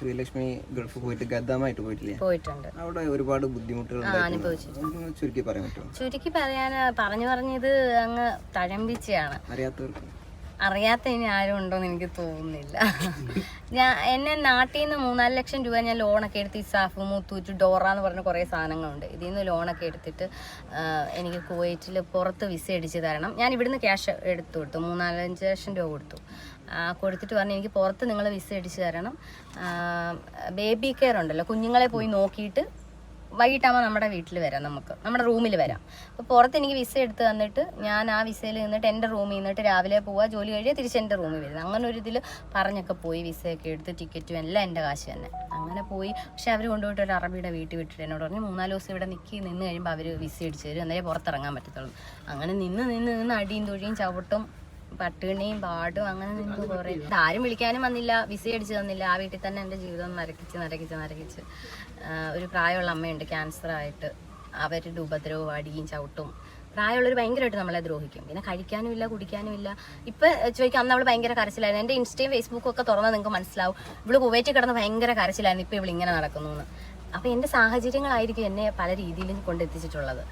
Sreelakshmi Gulf പോയിട്ട് ഗദ്ദാമായിട്ട് പോയിട്ടില്ലേ? പോയിട്ടുണ്ട്. അവിടെ ഒരുപാട് ബുദ്ധിമുട്ടുകൾ അനുഭവിച്ചിട്ടുണ്ട്. ചുരുക്കി പറയാൻ പറ്റുമോ? ചുരുക്കി പറയാൻ പറഞ്ഞത് അങ്ങ് തഴമ്പിച്ചയാണ്. അറിയാത്തവർക്ക് അറിയാത്ത ഇനി ആരും ഉണ്ടോന്ന് എനിക്ക് തോന്നുന്നില്ല. എന്നെ നാട്ടിൽ നിന്ന് 3-4 ലക്ഷം രൂപ ഞാൻ ലോണൊക്കെ എടുത്ത് ഇസാഫ്, മുത്തൂറ്റ്, ഡോറ എന്ന് പറഞ്ഞ കുറേ സാധനങ്ങളുണ്ട്. ഇതിൽ നിന്ന് ലോണൊക്കെ എടുത്തിട്ട് എനിക്ക് കുവൈറ്റിൽ പുറത്ത് വിസ അടിച്ച് തരണം. ഞാൻ ഇവിടുന്ന് ക്യാഷ് എടുത്തു കൊടുത്തു, 3-4 ലക്ഷം രൂപ കൊടുത്തു. കൊടുത്തിട്ട് പറഞ്ഞു എനിക്ക് പുറത്ത് നിങ്ങൾ വിസ അടിച്ച് തരണം, ബേബി കെയർ ഉണ്ടല്ലോ, കുഞ്ഞുങ്ങളെ പോയി നോക്കിയിട്ട് വൈകിട്ടാകുമ്പോൾ നമ്മുടെ വീട്ടിൽ വരാം, നമുക്ക് നമ്മുടെ റൂമിൽ വരാം. അപ്പോൾ പുറത്ത് എനിക്ക് വിസ എടുത്ത് തന്നിട്ട് ഞാൻ ആ വിസയിൽ നിന്നിട്ട് എൻ്റെ റൂമിൽ നിന്നിട്ട് രാവിലെ പോവുക, ജോലി കഴിയുക, തിരിച്ച് എൻ്റെ റൂമിൽ വരുന്നത്. അങ്ങനെ ഒരു ഇതിൽ പറഞ്ഞൊക്കെ പോയി വിസയൊക്കെ എടുത്ത് ടിക്കറ്റും എല്ലാം എൻ്റെ കാശ് തന്നെ. അങ്ങനെ പോയി. പക്ഷെ അവർ കൊണ്ടുപോയിട്ട് ഒരു അറബിയുടെ വീട്ടിൽ വിട്ടിട്ട് എന്നോട് പറഞ്ഞു 3-4 ദിവസം ഇവിടെ നിന്ന് കഴിയുമ്പോൾ അവർ വിസ അടിച്ച് തരും, എന്നാലേ പുറത്തിറങ്ങാൻ പറ്റത്തുള്ളൂ. അങ്ങനെ നിന്ന് അടിയും തൊഴിയും ചവിട്ടും പട്ടിണിയും പാടും അങ്ങനെ നിന്ന് കുറേ. ആരും വിളിക്കാനും വന്നില്ല, വിസ അടിച്ച് തന്നില്ല. ആ വീട്ടിൽ തന്നെ എൻ്റെ ജീവിതം നരകിച്ച് ഒരു പ്രായമുള്ള അമ്മയുണ്ട്, ക്യാൻസർ ആയിട്ട്. അവരുടെ ഉപദ്രവവും അടിയും ചവിട്ടും. പ്രായമുള്ളവർ ഭയങ്കരമായിട്ട് നമ്മളെ ദ്രോഹിക്കും. പിന്നെ കഴിക്കാനും ഇല്ല, കുടിക്കാനും ഇല്ല. ഇപ്പം ചോദിക്കാം, അന്ന് അവൾ ഭയങ്കര കരച്ചിലായിരുന്നു. എൻ്റെ ഇൻസ്റ്റയും ഫേസ്ബുക്കും ഒക്കെ തുറന്നാൽ നിങ്ങൾക്ക് മനസ്സിലാവും, ഇവള് കുവൈറ്റിൽ കിടന്ന് ഭയങ്കര കരച്ചിലായിരുന്നു, ഇപ്പം ഇവളിങ്ങനെ നടക്കുന്നു എന്ന്. അപ്പം എൻ്റെ സാഹചര്യങ്ങളായിരിക്കും എന്നെ പല രീതിയിലും കൊണ്ടെത്തിച്ചിട്ടുള്ളത്.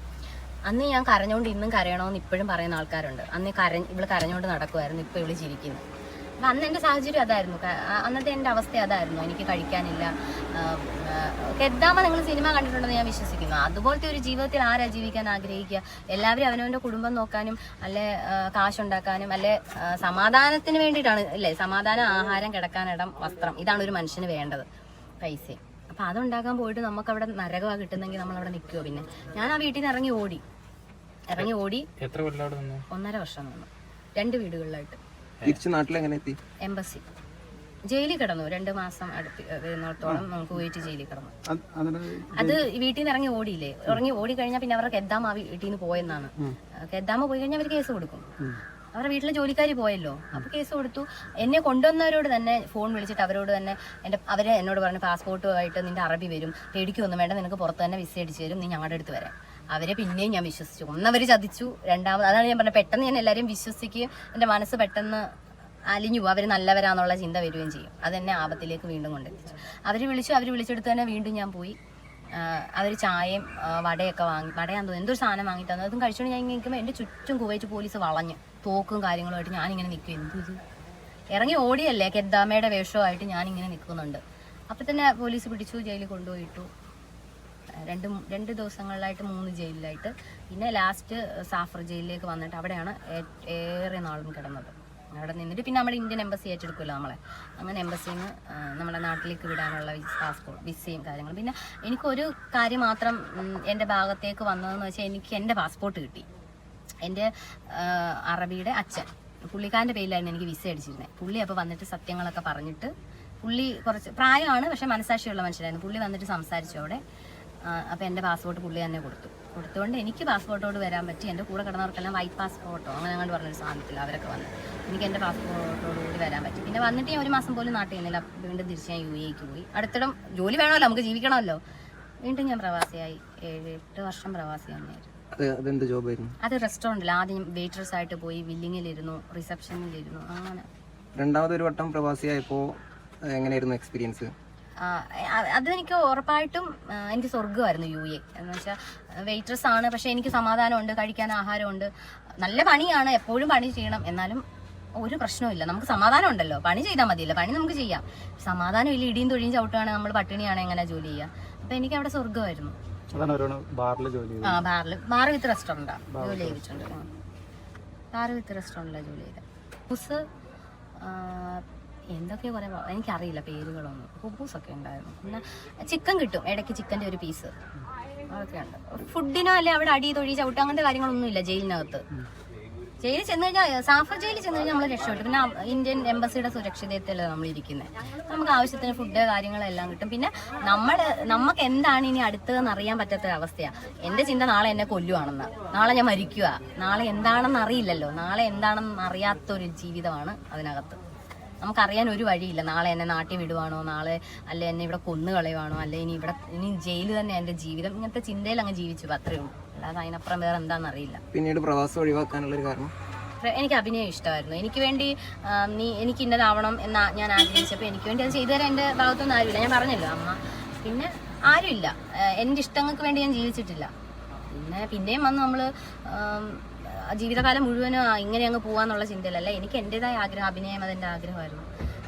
അന്ന് ഞാൻ കരഞ്ഞുകൊണ്ട് ഇന്നും കരയണമെന്ന് ഇപ്പോഴും പറയുന്ന ആൾക്കാരുണ്ട്. അന്ന് ഇവള് കരഞ്ഞുകൊണ്ട് നടക്കുമായിരുന്നു, ഇപ്പം ഇവള് ചിരിക്കുന്നു. അപ്പം അന്ന് എൻ്റെ സാഹചര്യം അതായിരുന്നു, അന്നത്തെ എൻ്റെ അവസ്ഥ അതായിരുന്നു. എനിക്ക് കഴിക്കാനില്ല. ഗദ്ദാമ നിങ്ങൾ സിനിമ കണ്ടിട്ടുണ്ടെന്ന് ഞാൻ വിശ്വസിക്കുന്നു. അതുപോലത്തെ ഒരു ജീവിതത്തിൽ ആരാ ജീവിക്കാൻ ആഗ്രഹിക്കുക? എല്ലാവരും അവനവൻ്റെ കുടുംബം നോക്കാനും അല്ലെ കാശുണ്ടാക്കാനും അല്ലെ സമാധാനത്തിന് വേണ്ടിയിട്ടാണ് അല്ലേ? സമാധാനം, ആഹാരം, കിടക്കാനിടം, വസ്ത്രം, ഇതാണ് ഒരു മനുഷ്യന് വേണ്ടത്, പൈസ. അപ്പം അതുണ്ടാക്കാൻ പോയിട്ട് നമുക്കവിടെ നരകമാണ് കിട്ടുന്നെങ്കിൽ നമ്മളവിടെ നിൽക്കുമോ? പിന്നെ ഞാൻ ആ വീട്ടിൽ നിന്ന് ഇറങ്ങി ഓടി. എത്ര കൊല്ലം 1.5 വർഷം നിന്നു, 2 വീടുകളിലായിട്ട്. തിരിച്ച് നാട്ടിൽ എങ്ങനെ എത്തി? എംബസി. ജയിലിൽ കിടന്നു 2 മാസം അടുത്തോളം നമുക്ക് പോയിട്ട് ജയിലിൽ കിടന്നു. അത് വീട്ടിൽ നിന്ന് ഇറങ്ങി ഓടിയില്ലേ, ഓടി കഴിഞ്ഞാൽ പിന്നെ അവർക്ക് ഗദ്ദാമ വീട്ടിൽ നിന്ന് പോയെന്നാണ്. ഗദ്ദാമ പോയി കഴിഞ്ഞാൽ അവർ കേസ് കൊടുക്കും. അവരുടെ വീട്ടിലെ ജോലിക്കാർ പോയല്ലോ, അപ്പോൾ കേസ് കൊടുത്തു. എന്നെ കൊണ്ടുവന്നവരോട് തന്നെ ഫോൺ വിളിച്ചിട്ട് അവരോട് തന്നെ അവരെ എന്നോട് പറഞ്ഞു പാസ്പോർട്ടുമായിട്ട് നിന്റെ അറബി വരും, പേടിക്കൊന്നും വേണ്ട, നിനക്ക് പുറത്ത് തന്നെ വിസ അടിച്ച് തരും, നീ ഞങ്ങളുടെ അടുത്ത് വരാം. അവരെ പിന്നെയും ഞാൻ വിശ്വസിച്ചു. ഒന്നവർ ചതിച്ചു, രണ്ടാമത് അതാണ് ഞാൻ പറഞ്ഞത്, പെട്ടെന്ന് ഞാൻ എല്ലാവരെയും വിശ്വസിക്കുകയും എൻ്റെ മനസ്സ് പെട്ടെന്ന് അലിഞ്ഞു പോകും. അവർ നല്ലവരാന്നുള്ള ചിന്ത വരികയും ചെയ്യും. അതെന്നെ ആപത്തിലേക്ക് വീണ്ടും കൊണ്ടെത്തിച്ചു. അവർ വിളിച്ചെടുത്ത് തന്നെ വീണ്ടും ഞാൻ പോയി. അവർ ചായയും വടയൊക്കെ വടയാന്ന് തോന്നുന്നു എന്തൊരു സാധനം വാങ്ങിയിട്ട് തന്നു. അതും കഴിച്ചുകൊണ്ട് ഞാൻ ഇങ്ങനെ നിൽക്കുമ്പോൾ എൻ്റെ ചുറ്റും കുവൈറ്റ് പോലീസ് വളഞ്ഞ് തോക്കും കാര്യങ്ങളുമായിട്ട് ഞാനിങ്ങനെ നിൽക്കും. എന്ത് ഇറങ്ങി ഓടിയല്ലേ, ഗദ്ദാമയുടെ വേഷമായിട്ട് ഞാനിങ്ങനെ നിൽക്കുന്നുണ്ട്. അപ്പം തന്നെ പോലീസ് പിടിച്ചു, ജയിലിൽ കൊണ്ടുപോയിട്ടു. 2 ദിവസങ്ങളിലായിട്ട് 3 ജയിലിലായിട്ട്. പിന്നെ ലാസ്റ്റ് സാഫർ ജയിലിലേക്ക് വന്നിട്ട് അവിടെയാണ് ഏറെ നാളും കിടന്നത്. അവിടെ നിന്നിട്ട് പിന്നെ നമ്മുടെ ഇന്ത്യൻ എംബസി ഏറ്റെടുക്കുമല്ലോ നമ്മളെ. അങ്ങനെ എംബസിയിൽ നിന്ന് നമ്മുടെ നാട്ടിലേക്ക് വിടാനുള്ള പാസ്പോർട്ട് വിസയും കാര്യങ്ങളും. പിന്നെ എനിക്കൊരു കാര്യം മാത്രം എൻ്റെ ഭാഗത്തേക്ക് വന്നതെന്ന് വെച്ചാൽ എനിക്ക് എൻ്റെ പാസ്പോർട്ട് കിട്ടി. എൻ്റെ അറബിയുടെ അച്ഛൻ, പുള്ളിക്കാരൻ്റെ പേരിലായിരുന്നു എനിക്ക് വിസ അടിച്ചിരുന്നത്. പുള്ളി അപ്പോൾ വന്നിട്ട് സത്യങ്ങളൊക്കെ പറഞ്ഞിട്ട്, പുള്ളി കുറച്ച് പ്രായമാണ് പക്ഷെ മനസാക്ഷിയുള്ള മനുഷ്യരായിരുന്നു. പുള്ളി വന്നിട്ട് സംസാരിച്ചു അവിടെ. അപ്പോൾ എൻ്റെ പാസ്പോർട്ട് പുള്ളി തന്നെ കൊടുത്തുകൊണ്ട് എനിക്ക് പാസ്പോർട്ടോട് വരാൻ പറ്റി. എൻ്റെ കൂടെ കിടന്നവർക്കെല്ലാം വൈറ്റ് പാസ്പോർട്ടോ അങ്ങനെ അങ്ങോട്ട് പറഞ്ഞൊരു സാധനത്തിൽ അവരൊക്കെ വന്നു. എനിക്ക് എൻ്റെ പാസ്പോർട്ടോട് കൂടി വരാൻ പറ്റി. പിന്നെ വന്നിട്ട് ഞാൻ 1 മാസം പോലും നാട്ടിൽ നിന്നില്ല. വീണ്ടും തിരിച്ച് ഞാൻ UAE പോയി. അടുത്തിടം ജോലി വേണമല്ലോ, നമുക്ക് ജീവിക്കണമല്ലോ. വീണ്ടും ഞാൻ പ്രവാസിയായി. 7-8 വർഷം പ്രവാസി തന്നെയായിരുന്നു. അത് റെസ്റ്റോറൻറ്റിൽ ആദ്യം വെയിറ്റേഴ്സ് ആയിട്ട് പോയി, ബില്ലിങ്ങിലിരുന്നു, റിസപ്ഷനിലിരുന്നു. അങ്ങനെ രണ്ടാമതൊരു വട്ടം പ്രവാസിയായപ്പോൾ എങ്ങനെയായിരുന്നു എക്സ്പീരിയൻസ്? അതെനിക്ക് ഉറപ്പായിട്ടും എനിക്ക് സ്വർഗ്ഗമായിരുന്നു UAE എന്ന് വെച്ചാൽ. വെയിറ്റേഴ്സ് ആണ്, പക്ഷെ എനിക്ക് സമാധാനമുണ്ട്, കഴിക്കാൻ ആഹാരമുണ്ട്. നല്ല പണിയാണ്, എപ്പോഴും പണി ചെയ്യണം, എന്നാലും ഒരു പ്രശ്നമില്ല. നമുക്ക് സമാധാനം ഉണ്ടല്ലോ, പണി ചെയ്താൽ മതിയല്ലോ, പണി നമുക്ക് ചെയ്യാം. സമാധാനം ഇല്ല, ഇടിയും തൊഴിയും ചവിട്ടുകയാണെങ്കിൽ നമ്മൾ പട്ടിണിയാണ് എങ്ങനെ ജോലി ചെയ്യുക? അപ്പം എനിക്ക് അവിടെ സ്വർഗ്ഗമായിരുന്നു. ബാർ വിത്ത് റെസ്റ്റോറൻറ്റാണ് ജോലി ചെയ്തിട്ടുണ്ട്. ബാർ വിത്ത് റെസ്റ്റോറൻറ്റിലാണ് ജോലി ചെയ്തത്. എന്തൊക്കെയോ കുറേ എനിക്കറിയില്ല പേരുകളൊന്നും. കുബൂസൊക്കെ ഉണ്ടായിരുന്നു. പിന്നെ ചിക്കൻ കിട്ടും ഇടയ്ക്ക്, ചിക്കൻ്റെ ഒരു പീസ് അതൊക്കെ ഉണ്ട്. ഫുഡിനോ അല്ലെ അവിടെ അടി തൊഴി ചവിട്ട് അങ്ങനത്തെ കാര്യങ്ങളൊന്നും ഇല്ല ജയിലിനകത്ത്. ജയിലിൽ ചെന്ന് കഴിഞ്ഞാൽ, സാഫർ ജയിലിൽ ചെന്ന് കഴിഞ്ഞാൽ നമ്മൾ രക്ഷപ്പെട്ടു. പിന്നെ ഇന്ത്യൻ എംബസിയുടെ സുരക്ഷിതത്വത്തിലല്ല നമ്മൾ ഇരിക്കുന്നത്. നമുക്ക് ആവശ്യത്തിന് ഫുഡ് കാര്യങ്ങളെല്ലാം കിട്ടും. പിന്നെ നമുക്ക് എന്താണ് ഇനി അടുത്തതെന്ന് അറിയാൻ പറ്റാത്തൊരവസ്ഥയാണ്. എൻ്റെ ചിന്ത നാളെ എന്നെ കൊല്ലുവാണെന്ന്, നാളെ ഞാൻ മരിക്കുക, നാളെ എന്താണെന്ന് അറിയില്ലല്ലോ. നാളെ എന്താണെന്ന് അറിയാത്തൊരു ജീവിതമാണ് അതിനകത്ത്. നമുക്കറിയാൻ ഒരു വഴിയില്ല. നാളെ എന്നെ നാട്ടിൽ വിടുവാണോ, നാളെ അല്ലെ എന്നെ ഇവിടെ കൊന്നു കളയുവാണോ, അല്ലെ ഇനി ജയിൽ തന്നെ എൻ്റെ ജീവിതം. ഇങ്ങനത്തെ ചിന്തയിൽ അങ്ങ് ജീവിച്ചു, അത്രയേ ഉള്ളൂ. അല്ലാതെ അതിനപ്പുറം വേറെ എന്താണെന്ന് അറിയില്ല. പിന്നീട് പ്രവാസം ഒഴിവാക്കാനുള്ളൊരു കാരണം എനിക്ക് അഭിനയം ഇഷ്ടമായിരുന്നു. എനിക്ക് വേണ്ടി എനിക്ക് ഇന്നതാവണം എന്ന് ഞാൻ ആഗ്രഹിച്ചപ്പോൾ എനിക്ക് വേണ്ടി അത് ചെയ്തു തരാൻ എൻ്റെ ഭാഗത്തൊന്നും ആരുമില്ല. ഞാൻ പറഞ്ഞല്ലോ അമ്മ, പിന്നെ ആരുമില്ല. എൻ്റെ ഇഷ്ടങ്ങൾക്ക് വേണ്ടി ഞാൻ ജീവിച്ചിട്ടില്ല. പിന്നെയും വന്ന് നമ്മൾ ജീവിതകാലം മുഴുവനും ഇങ്ങനെ അങ്ങ് പോവാന്നുള്ള ചിന്തയിലല്ല. എനിക്ക് എൻ്റെതായ ആഗ്രഹം, അഭിനയം അതെൻ്റെ ആഗ്രഹമായിരുന്നു.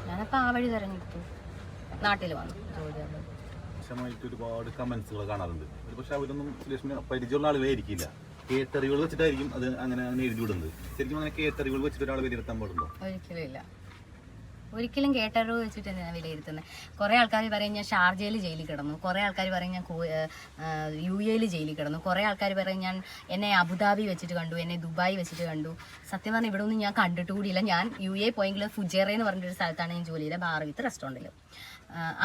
ഞാനപ്പോൾ ആ വഴി തിരഞ്ഞെടുത്തു, നാട്ടിൽ വന്നു ജോലി. ഒരുപാട് കമന്റ്സുകൾ കാണാറുണ്ട്. പക്ഷെ അവരൊന്നും ലക്ഷ്മി പരിചയമുള്ള ആളുകളായിരിക്കില്ല, കേട്ടറിവുകൾ വെച്ചിട്ടായിരിക്കും അത് അങ്ങനെ എഴുതി വിടുന്നത്. ശരിക്കും അങ്ങനെ കേട്ടറിവുകൾ വെച്ചിട്ട് ഒരാൾ വിലയിരുത്താൻ പാടുണ്ടോ? ഒരിക്കലും ഇല്ല. ഒരിക്കലും കേട്ടറിവ് വെച്ചിട്ട് തന്നെയാണ് വിലയിരുത്തുന്നത്. കുറേ ആൾക്കാർ പറയും ഞാൻ ഷാർജയിൽ ജയിലിൽ കിടന്നു, കുറേ ആൾക്കാർ പറയും ഞാൻ UAE ജയിലിൽ കിടന്നു, കുറേ ആൾക്കാർ പറയും ഞാൻ എന്നെ അബുദാബി വെച്ചിട്ട് കണ്ടു, എന്നെ ദുബായ് വെച്ചിട്ട് കണ്ടു. സത്യം പറഞ്ഞാൽ ഇവിടെ ഒന്നും ഞാൻ കണ്ടിട്ട് കൂടിയില്ല. ഞാൻ UAE പോയെങ്കിലും ഫുജേറ എന്ന് പറഞ്ഞൊരു സ്ഥലത്താണ് ഞാൻ ജോലി ചെയ്തത്, ബാർ വിത്ത് റെസ്റ്റോറൻറ്റിൽ.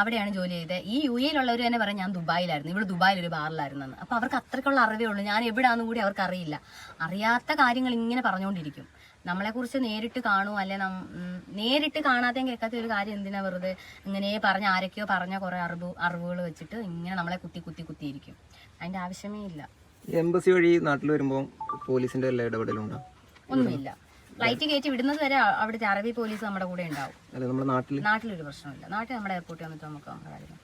അവിടെയാണ് ജോലി ചെയ്തത്. ഈ UAE-ലുള്ളവർ തന്നെ പറയും ഞാൻ ദുബായിലായിരുന്നു, ഇവിടെ ദുബായിലൊരു ബാറിലായിരുന്നെന്ന്. അപ്പോൾ അവർക്ക് അത്രയ്ക്കുള്ള അറിവേ ഉള്ളൂ. ഞാൻ എവിടെയാണെന്ന് കൂടി അവർക്ക് അറിയില്ല. അറിയാത്ത കാര്യങ്ങൾ ഇങ്ങനെ പറഞ്ഞുകൊണ്ടിരിക്കും. നമ്മളെക്കുറിച്ച് നേരിട്ട് കാണുമോ അല്ലെ നേരിട്ട് കാണാതെയും കേൾക്കാത്ത ഒരു കാര്യം എന്തിനാ വെറുതെ ഇങ്ങനെ പറഞ്ഞ ആരൊക്കെയോ പറഞ്ഞ കുറേ അറിവുകൾ വെച്ചിട്ട് ഇങ്ങനെ നമ്മളെ കുത്തിയിരിക്കും. അതിൻ്റെ ആവശ്യമേ ഇല്ല. എംബസി വഴി നാട്ടിൽ വരുമ്പോൾ പോലീസിന്റെ എല്ലാ ഇടപെടലുണ്ടോ? ഒന്നുമില്ല. ഫ്ലൈറ്റ് കയറ്റി വിടുന്നത് വരെ അവിടുത്തെ അറബി പോലീസ് നമ്മുടെ കൂടെ ഉണ്ടാവും. നമ്മുടെ നാട്ടിലൊരു പ്രശ്നമില്ല. നാട്ടിൽ നമ്മുടെ എയർപോർട്ടിൽ വന്നിട്ട് നമുക്ക് കാര്യം